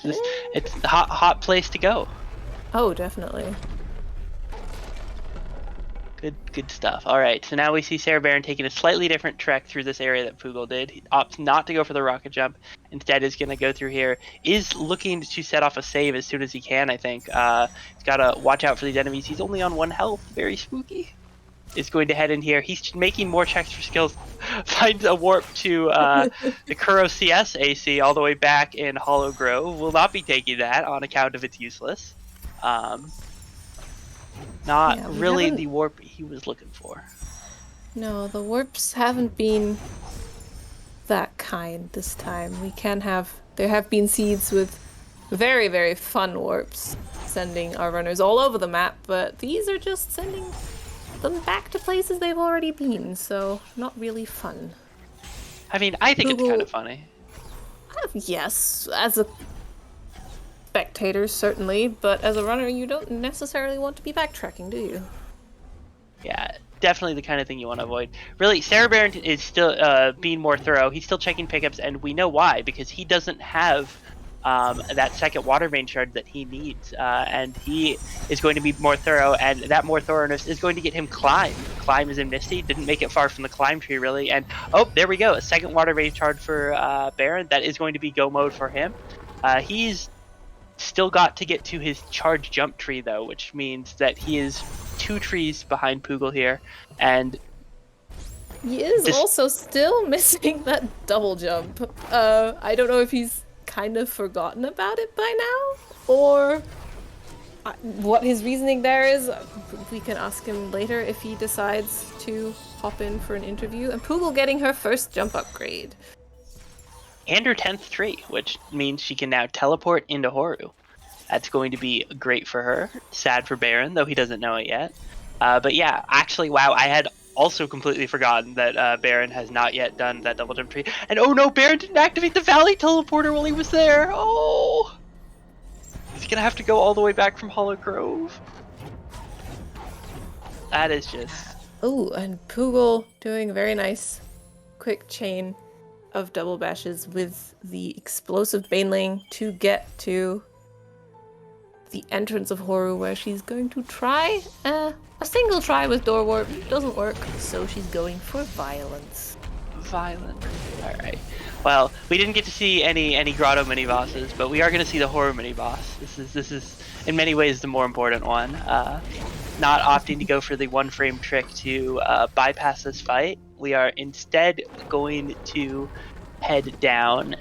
It's the hot place to go. Oh, definitely. Good stuff. All right, so now we see cereberon taking a slightly different trek through this area that Poogle did. He opts not to go for the rocket jump. Instead, is going to go through here. Is looking to set off a save as soon as he can, I think. He's got to watch out for these enemies. He's only on 1 health. Very spooky. Is going to head in here. He's making more checks for skills. Finds a warp to the Kuro CS AC all the way back in Hollow Grove. Will not be taking that on account of its useless. Not really the warp he was looking for. No, the warps haven't been that kind this time. There have been seeds with very, very fun warps sending our runners all over the map, but these are just sending them back to places they've already been, so not really fun. I mean, I think it's kind of funny. Yes, as a spectator, certainly, but as a runner, you don't necessarily want to be backtracking, do you? Yeah, definitely the kind of thing you want to avoid. Really, cereberon is still being more thorough. He's still checking pickups, and we know why, because he doesn't have that second water main shard that he needs, and he is going to be more thorough, and that more thoroughness is going to get him climb. Climb is in Misty, didn't make it far from the climb tree, really, and oh, there we go, a second water main shard for Baron. That is going to be go mode for him. He's still got to get to his charge jump tree, though, which means that he is 2 trees behind Poogle here, and he is also still missing that double jump. I don't know if he's kind of forgotten about it by now, or what his reasoning there is. We can ask him later if he decides to hop in for an interview. And Poogle getting her first jump upgrade. And her 10th tree, which means she can now teleport into Horu. That's going to be great for her. Sad for Baron, though he doesn't know it yet. But yeah, actually, wow, I had also completely forgotten that Baron has not yet done that double jump tree. And oh no, Baron didn't activate the Valley Teleporter while he was there. Oh! He's gonna have to go all the way back from Hollow Grove. That is just... Oh, and Poogle doing a very nice quick chain of double bashes with the explosive baneling to get to the entrance of Horu, where she's going to try a single try with door warp. Doesn't work, so she's going for violence. Violent. Alright. Well, we didn't get to see any grotto mini bosses, but we are going to see the Horu mini boss. This is in many ways the more important one. Not opting to go for the 1 frame trick to bypass this fight. We are instead going to head down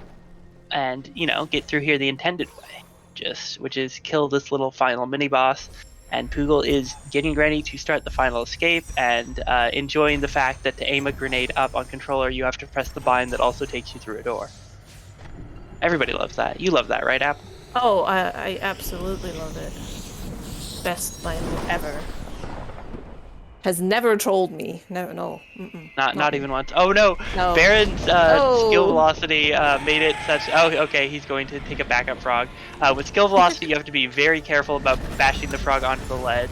and, you know, get through here the intended way, which is kill this little final mini boss. And Poogle is getting ready to start the final escape and enjoying the fact that to aim a grenade up on controller, you have to press the bind that also takes you through a door. Everybody loves that. You love that, right, App? Oh, I absolutely love it. Best bind ever. has never trolled me. No. Not even once. Oh no! No. Baron's Oh. skill velocity made it such. Oh, okay. He's going to take a backup frog. With skill velocity, you have to be very careful about bashing the frog onto the ledge.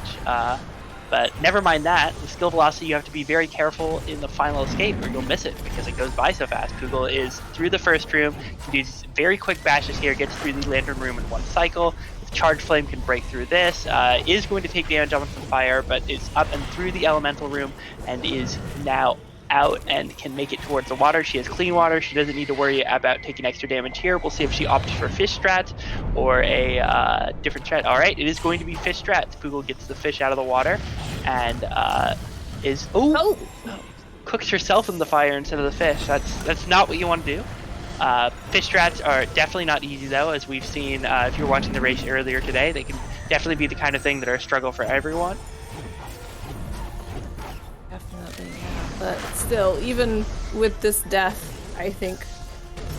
But never mind that. With skill velocity, you have to be very careful in the final escape, or you'll miss it because it goes by so fast. Poogle is through the first room. Can do very quick bashes here. Gets through the lantern room in one cycle. Charge Flame can break through this, is going to take damage on from fire, but is up and through the elemental room and is now out and can make it towards the water. She has clean water. She doesn't need to worry about taking extra damage here. We'll see if she opts for fish strats or a different strat. All right, it is going to be fish strats. Poogle gets the fish out of the water and is cooks herself in the fire instead of the fish. That's not what you want to do. Fish strats are definitely not easy though, as we've seen if you're watching the race earlier today. They can definitely be the kind of thing that are a struggle for everyone. Definitely, yeah. But still, even with this death, I think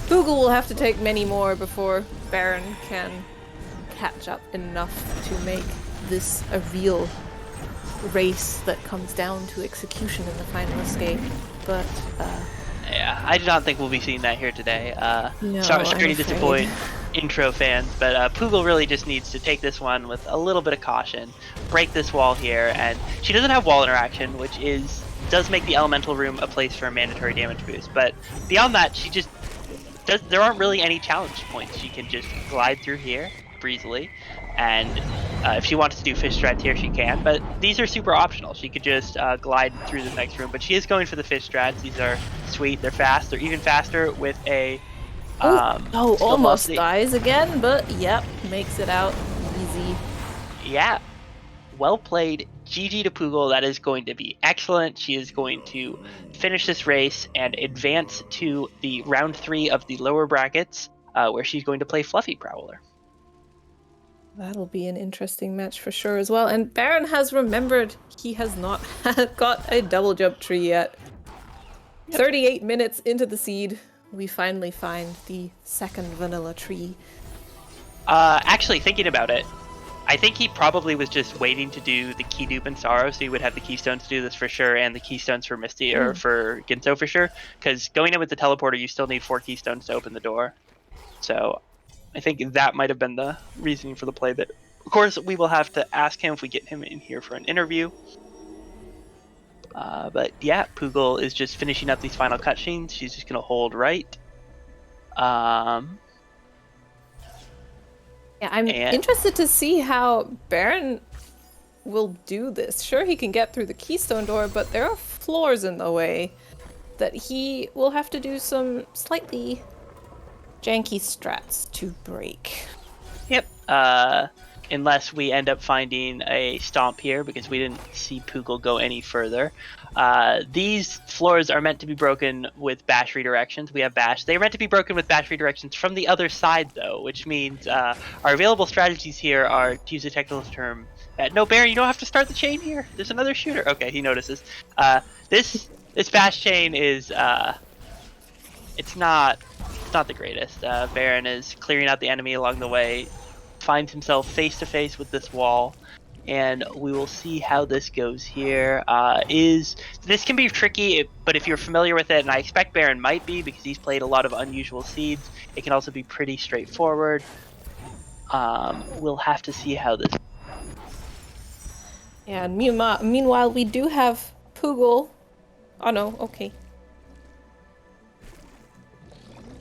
Poogle will have to take many more before Baron can catch up enough to make this a real race that comes down to execution in the final escape. But yeah, I do not think we'll be seeing that here today. No, sorry I'm to disappoint intro fans, but Poogle really just needs to take this one with a little bit of caution, break this wall here, and she doesn't have wall interaction, which does make the elemental room a place for a mandatory damage boost. But beyond that, she just there aren't really any challenge points. She can just glide through here breezily, and if she wants to do fish strats here, she can, but these are super optional. She could just glide through the next room, but she is going for the fish strats. These are sweet, they're fast, they're even faster with a almost dies again, but yep, makes it out easy. Yeah, well played. GG to Poogle. That is going to be excellent. She is going to finish this race and advance to the round 3 of the lower brackets, where she's going to play Fluffy Prowler. That'll be an interesting match for sure as well. And Baron has remembered he has not got a double jump tree yet. 38 minutes into the seed, we finally find the second vanilla tree. Actually, thinking about it, I think he probably was just waiting to do the key dupe and Sorrow, so he would have the keystones to do this for sure, and the keystones for Misty or for Ginso for sure. Because going in with the teleporter, you still need 4 keystones to open the door. So I think that might have been the reasoning for the play. That, of course, we will have to ask him if we get him in here for an interview. But yeah, Poogle is just finishing up these final cutscenes. She's just gonna hold right. Yeah, I'm interested to see how Baron will do this. Sure, he can get through the keystone door, but there are floors in the way that he will have to do some slightly janky strats to break. Yep. Unless we end up finding a stomp here, because we didn't see Poogle go any further. These floors are meant to be broken with bash redirections. We have bash. They're meant to be broken with bash redirections from the other side, though, which means our available strategies here are, to use a technical term, no, Baron, you don't have to start the chain here. There's another shooter. Okay, he notices. This bash chain is it's not the greatest. Baron is clearing out the enemy along the way, finds himself face to face with this wall, and we will see how this goes here. This can be tricky, but if you're familiar with it, and I expect Baron might be because he's played a lot of unusual seeds, it can also be pretty straightforward. We'll have to see how this. Yeah, and meanwhile we do have Poogle. Oh no, okay.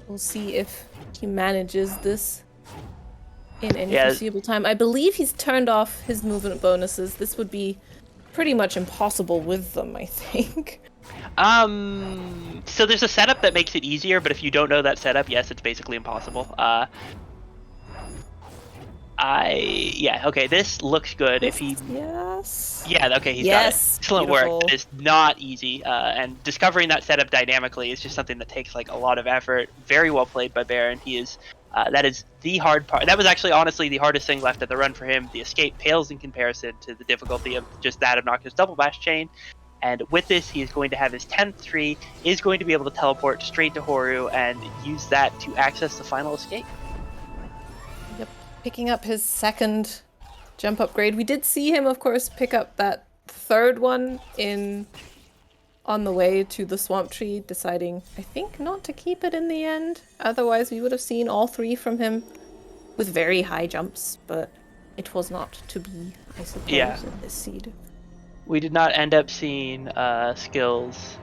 We'll see if he manages this in any foreseeable time. I believe he's turned off his movement bonuses. This would be pretty much impossible with them, I think. So there's a setup that makes it easier, but if you don't know that setup, yes, it's basically impossible. Okay, this looks good. If he... Yes. Yeah, okay, he's got it. Excellent work. It's not easy, and discovering that setup dynamically is just something that takes like a lot of effort. Very well played by Baron. He is... that is the hard part. That was actually honestly the hardest thing left at the run for him. The escape pales in comparison to the difficulty of just that obnoxious double bash chain. And with this, he is going to have his 10th tree, is going to be able to teleport straight to Horu and use that to access the final escape. Yep, picking up his second jump upgrade. We did see him, of course, pick up that third one in on the way to the swamp tree, deciding, I think, not to keep it in the end. Otherwise, we would have seen all three from him with very high jumps, but it was not to be, I suppose, Yeah. in this seed. We did not end up seeing skills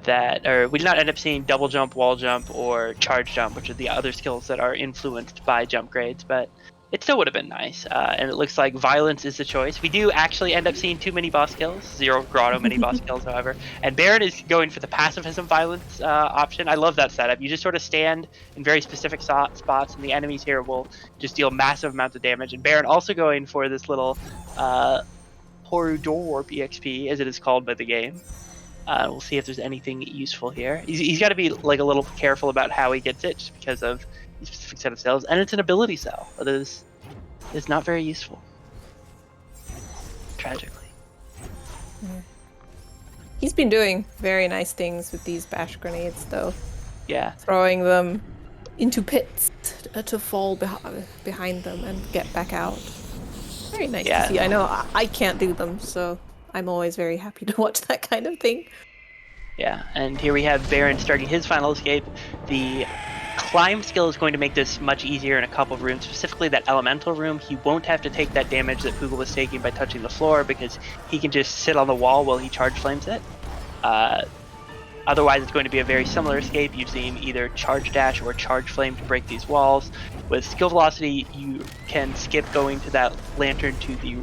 that, or we did not end up seeing double jump, wall jump, or charge jump, which are the other skills that are influenced by jump grades, but it still would have been nice. And it looks like violence is the choice. We do actually end up seeing too many boss kills, 0 grotto mini boss kills, however. And Baron is going for the pacifism violence option. I love that setup. You just sort of stand in very specific spots, and the enemies here will just deal massive amounts of damage. And Baron also going for this little Horu Door Warp EXP, as it is called by the game. We'll see if there's anything useful here. He's got to be like a little careful about how he gets it, just because of the specific set of cells, and it's an ability cell that is not very useful. Tragically. He's been doing very nice things with these bash grenades, though. Yeah. Throwing them into pits to fall behind them and get back out. Very nice to see. I know I can't do them, so I'm always very happy to watch that kind of thing. Yeah, and here we have Baron starting his final escape. The climb skill is going to make this much easier in a couple of rooms, specifically that elemental room. He won't have to take that damage that Poogle was taking by touching the floor, because he can just sit on the wall while he charge flames it. Otherwise, it's going to be a very similar escape using either charge dash or charge flame to break these walls. With skill velocity, you can skip going to that lantern to the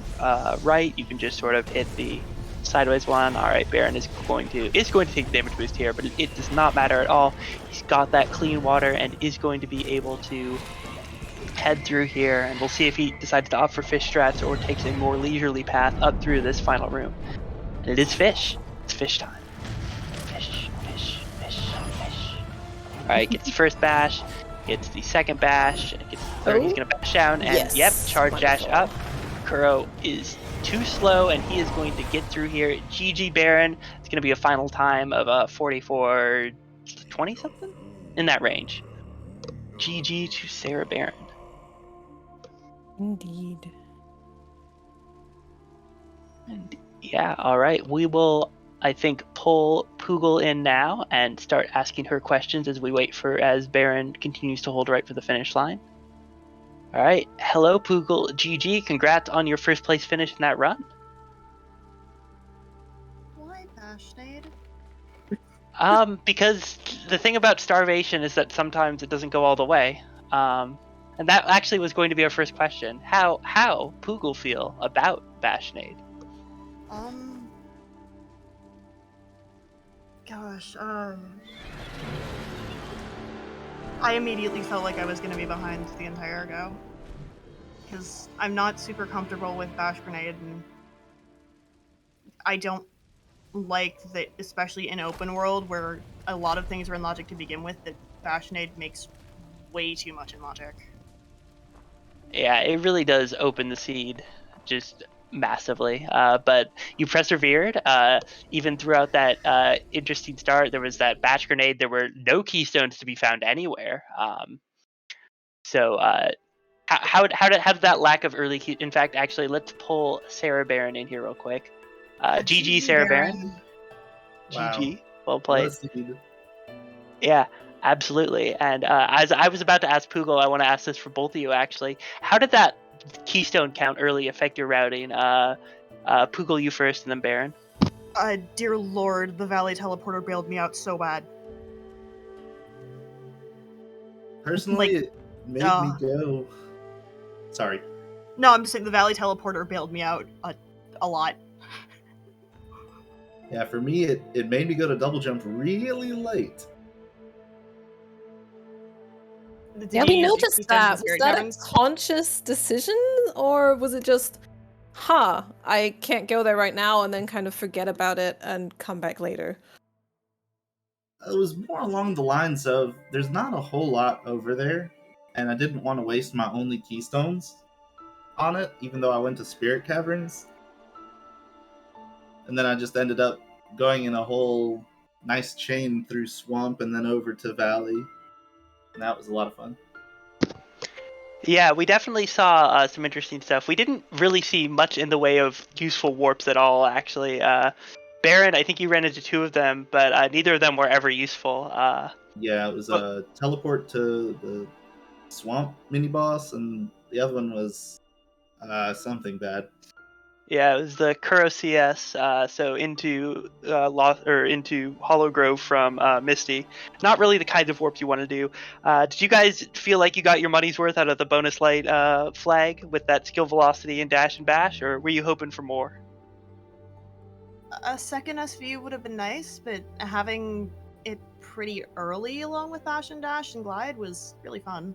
right. You can just sort of hit the sideways one. All right, Baron is going to take the damage boost here, but it does not matter at all. He's got that clean water and is going to be able to head through here, and we'll see if he decides to opt for fish strats or takes a more leisurely path up through this final room. And it is fish. It's fish time. Fish, fish, fish, fish. All right, gets the first bash, gets the second bash, gets the third. He's gonna bash down, and yep, charge dash up. Kuro is too slow, and he is going to get through here. GG Baron. It's going to be a final time of 44:20 something in that range. GG to cereberon. Indeed. And yeah, all right. We will, I think, pull Poogle in now and start asking her questions as we wait as Baron continues to hold right for the finish line. All right. Hello, Poogle. GG. Congrats on your first place finish in that run. Why Bashnade? Because the thing about starvation is that sometimes it doesn't go all the way. And that actually was going to be our first question. How Poogle feel about Bashnade? Gosh, I immediately felt like I was going to be behind the entire go. Because I'm not super comfortable with Bash Grenade, and I don't like that, especially in open world, where a lot of things are in logic to begin with, that Bash Grenade makes way too much in logic. Yeah, it really does open the seed just massively. But you persevered. Even throughout that interesting start, there was that batch grenade. There were no keystones to be found anywhere. So how did that lack of early key? In fact, actually, let's pull cereberon in here real quick. GG cereberon. Wow. GG. Well played. Well, yeah, absolutely. And as I was about to ask Poogle, I want to ask this for both of you, actually. How did that keystone count early affect your routing? Poogle, you first, and then Baron. Dear Lord, the Valley Teleporter bailed me out so bad. Personally, it made me go... Sorry. No, I'm just saying the Valley Teleporter bailed me out a lot. Yeah, for me, it made me go to double jump really late. Yeah, we noticed that. Was that a conscious decision, or was it just, I can't go there right now, and then kind of forget about it and come back later? It was more along the lines of, there's not a whole lot over there, and I didn't want to waste my only keystones on it, even though I went to Spirit Caverns. And then I just ended up going in a whole nice chain through Swamp and then over to Valley. And that was a lot of fun. Yeah, we definitely saw some interesting stuff. We didn't really see much in the way of useful warps at all, actually. Baron, I think you ran into 2 of them, but neither of them were ever useful. Yeah, it was But- a teleport to the swamp mini boss, and the other one was something bad. Yeah, it was the Kuro CS, so into into Hollow Grove from Misty. Not really the kind of warp you want to do. Did you guys feel like you got your money's worth out of the bonus light flag with that skill velocity and dash and bash, or were you hoping for more? A second SVU would have been nice, but having it pretty early along with Bash and Dash and Glide was really fun.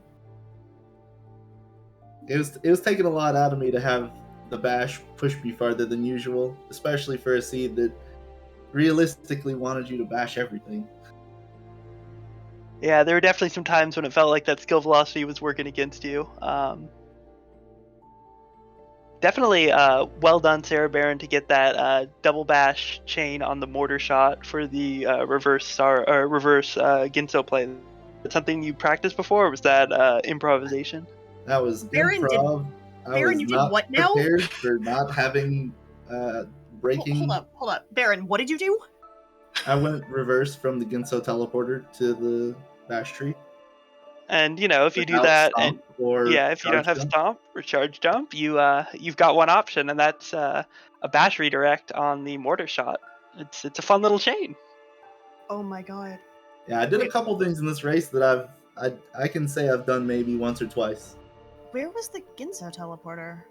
It was taking a lot out of me to have the bash push me farther than usual, especially for a seed that realistically wanted you to bash everything. Yeah, there were definitely some times when it felt like that skill velocity was working against you. Definitely well done, cereberon, to get that double bash chain on the mortar shot for the reverse Ginso play. That's something you practiced before, or was that improvisation? That was Baron did- improv. I Baron, was you did not what now? prepared for not having breaking. Hold up. Baron, what did you do? I went reverse from the Ginso teleporter to the bash tree. And if you do without that, stomp or if you don't charge have jump. stomp or charge jump, you've got one option, and that's a bash redirect on the mortar shot. It's a fun little chain. Oh my god. Yeah, I did a Wait. couple things in this race that I can say I've done maybe once or twice. Where was the Ginso teleporter?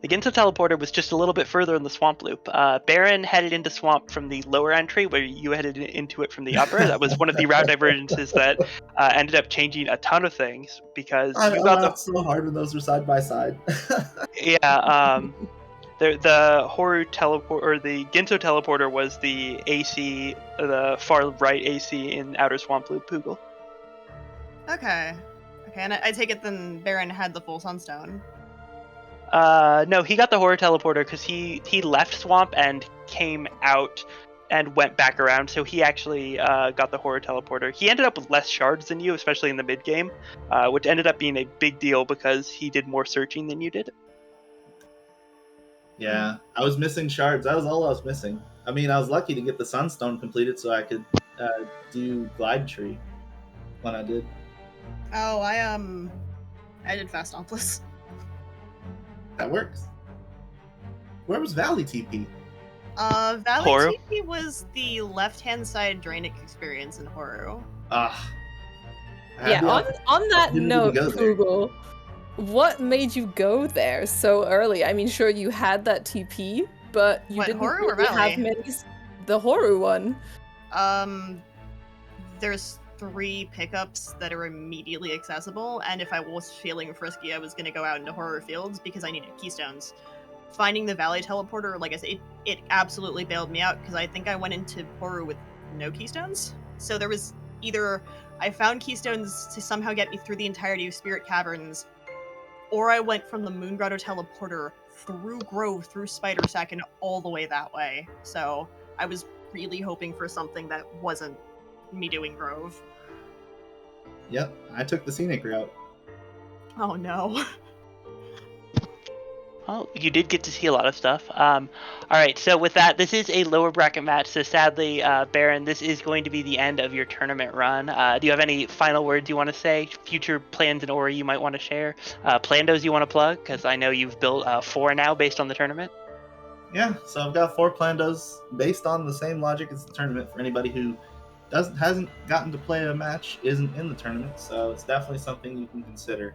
The Ginso teleporter was just a little bit further in the swamp loop. Baron headed into swamp from the lower entry, where you headed into it from the upper. That was one of the route divergences that ended up changing a ton of things because I you got laughed so hard when those were side by side. the Horu teleport or the Ginso teleporter was the AC, the far right AC in outer swamp loop. Poogle. Okay, and I take it then Baron had the full Sunstone. No, he got the horror teleporter because he left swamp and came out and went back around. So he actually got the horror teleporter. He ended up with less shards than you, especially in the mid game, which ended up being a big deal because he did more searching than you did. Yeah, I was missing shards. That was all I was missing. I mean, I was lucky to get the Sunstone completed so I could do Glide Tree when I did. Oh, I did Fast Ompless. That works. Where was Valley TP? Valley Horu? TP was the left-hand side Drainic experience in Horu. Ah. Yeah, on that opportunity to note, go there. Google, what made you go there so early? I mean, sure, you had that TP, but you What, didn't Horu or really have Valley? many. The Horu one. There's 3 pickups that are immediately accessible, and if I was feeling frisky, I was gonna go out into Horror Fields because I needed keystones. Finding the Valley teleporter, like I said, it absolutely bailed me out because I think I went into Horu with no keystones. So there was either I found keystones to somehow get me through the entirety of Spirit Caverns, or I went from the Moon Grotto teleporter through Grove, through Spider Sack, and all the way that way. So I was really hoping for something that wasn't me doing Grove. Yep, I took the scenic route. Oh no. Well, you did get to see a lot of stuff. All right, so with that, this is a lower bracket match. So sadly, Baron, this is going to be the end of your tournament run. Do you have any final words you want to say? Future plans in Ori you might want to share? Plandos you want to plug? Because I know you've built 4 now based on the tournament. Yeah, so I've got 4 Plandos based on the same logic as the tournament for anybody who hasn't gotten to play a match, isn't in the tournament. So it's definitely something you can consider.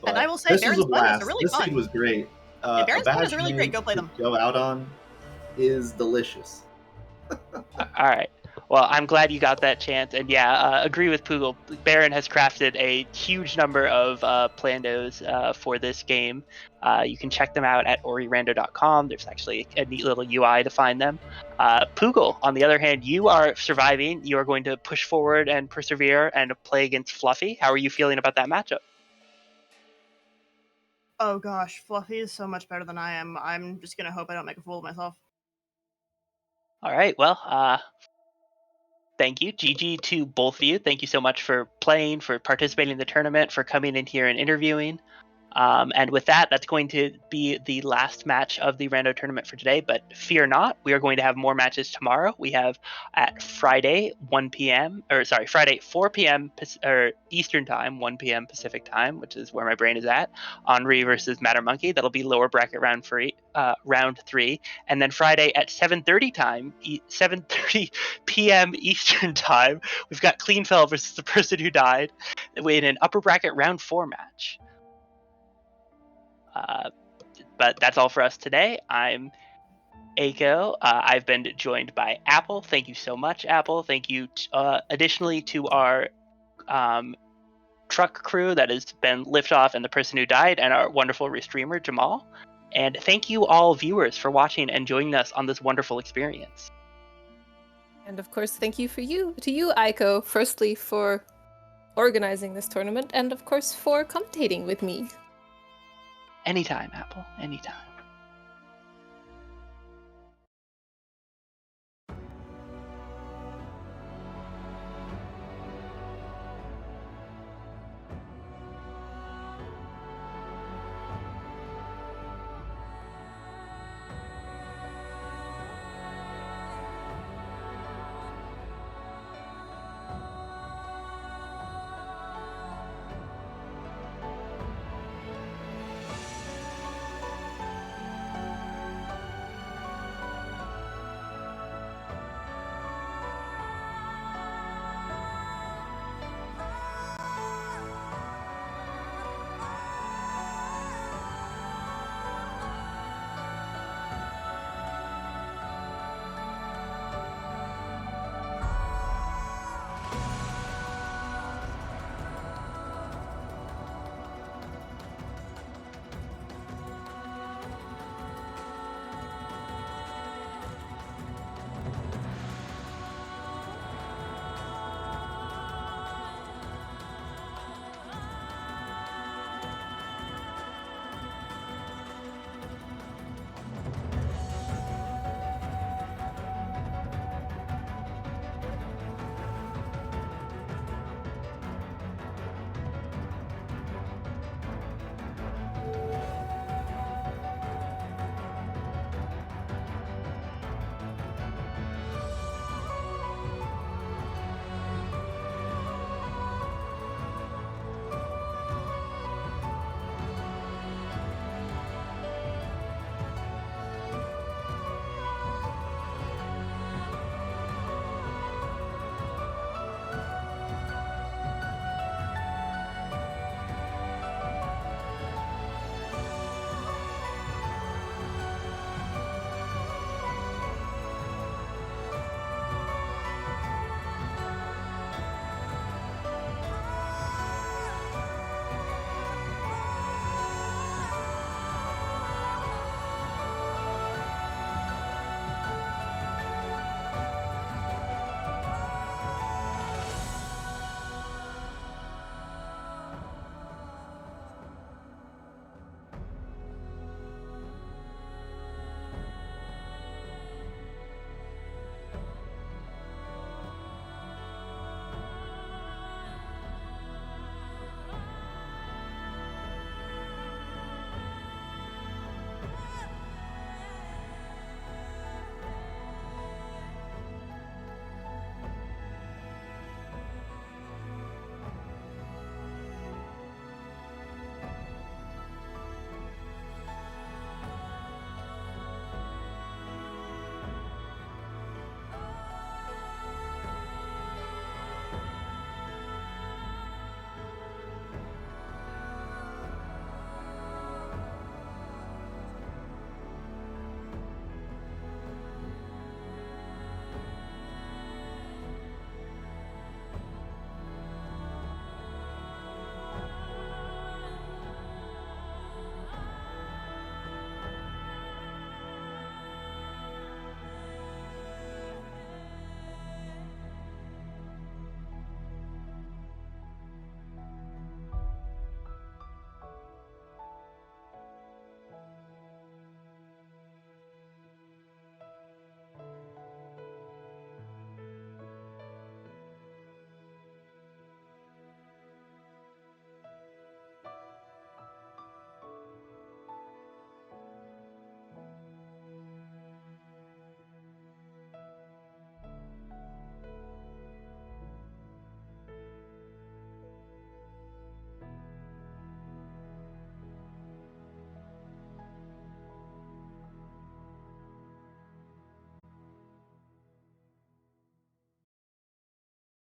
And But I will say, this Baron's was a Plandos blast. are really This fun. seed was great. Yeah, Baron's a Plandos badge are really great. name Go play to them. Go out on is delicious. All right. Well, I'm glad you got that chance. And yeah, agree with Poogle. Baron has crafted a huge number of Plandos for this game. You can check them out at orirando.com. There's actually a neat little UI to find them. Poogle, on the other hand, you are surviving. You are going to push forward and persevere and play against Fluffy. How are you feeling about that matchup? Oh gosh, Fluffy is so much better than I am. I'm just gonna hope I don't make a fool of myself. All right. Well, thank you. GG to both of you. Thank you so much for playing, for participating in the tournament, for coming in here and interviewing. And with that, that's going to be the last match of the Rando tournament for today. But fear not, we are going to have more matches tomorrow. We have at Friday 1 p.m. or sorry, Friday 4 p.m. or Eastern time, 1 p.m. Pacific time, which is where my brain is at. Henri versus Matter Monkey. That'll be lower bracket round 3. And then Friday at 7:30 time, 7:30 p.m. Eastern time, we've got Cleanfell versus the person who died in an upper bracket round 4 match. But that's all for us today. I'm Aiko. I've been joined by Apple. Thank you so much, Apple. Thank you additionally to our truck crew that has been liftoff and the person who died, and our wonderful restreamer, Jamal. And thank you all viewers for watching and joining us on this wonderful experience. And of course, thank you to you, Aiko, firstly for organizing this tournament, and of course for commentating with me. Anytime, Apple. Anytime.